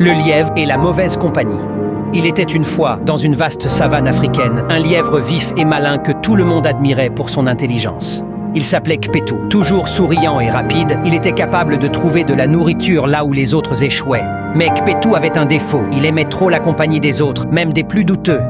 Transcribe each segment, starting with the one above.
Le lièvre et la mauvaise compagnie. Il était une fois, dans une vaste savane africaine, un lièvre vif et malin que tout le monde admirait pour son intelligence. Il s'appelait Kpetou. Toujours souriant et rapide, il était capable de trouver de la nourriture là où les autres échouaient. Mais Kpetou avait un défaut, il aimait trop la compagnie des autres, même des plus douteux.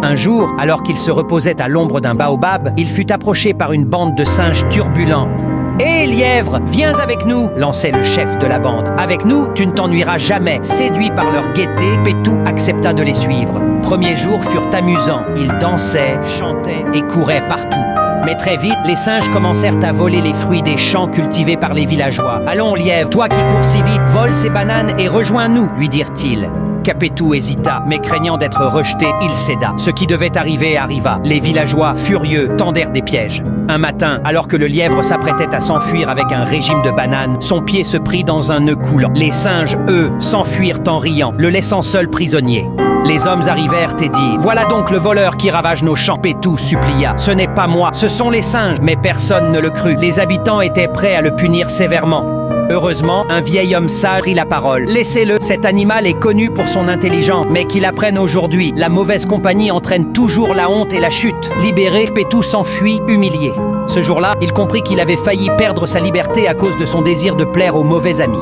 Un jour, alors qu'il se reposait à l'ombre d'un baobab, il fut approché par une bande de singes turbulents. « Hé, lièvre, viens avec nous !» lançait le chef de la bande. « Avec nous, tu ne t'ennuieras jamais. » Séduit par leur gaieté, Kpetou accepta de les suivre. Premiers jours furent amusants. Ils dansaient, chantaient et couraient partout. Mais très vite, les singes commencèrent à voler les fruits des champs cultivés par les villageois. « Allons, lièvre, toi qui cours si vite, vole ces bananes et rejoins-nous » lui dirent-ils. Kpetou hésita, mais craignant d'être rejeté, il céda. Ce qui devait arriver arriva. Les villageois, furieux, tendèrent des pièges. Un matin, alors que le lièvre s'apprêtait à s'enfuir avec un régime de bananes, son pied se prit dans un nœud coulant. Les singes, eux, s'enfuirent en riant, le laissant seul prisonnier. Les hommes arrivèrent et dirent « Voilà donc le voleur qui ravage nos champs !» Kpetou supplia « Ce n'est pas moi, ce sont les singes !» Mais personne ne le crut. Les habitants étaient prêts à le punir sévèrement. Heureusement, un vieil homme sage prit la parole. « Laissez-le, cet animal est connu pour son intelligence, mais qu'il apprenne aujourd'hui. La mauvaise compagnie entraîne toujours la honte et la chute. » Libéré, Kpetou s'enfuit, humilié. Ce jour-là, il comprit qu'il avait failli perdre sa liberté à cause de son désir de plaire aux mauvais amis.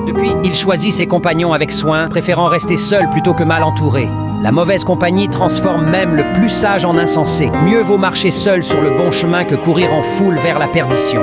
Depuis, il choisit ses compagnons avec soin, préférant rester seul plutôt que mal entouré. La mauvaise compagnie transforme même le plus sage en insensé. Mieux vaut marcher seul sur le bon chemin que courir en foule vers la perdition.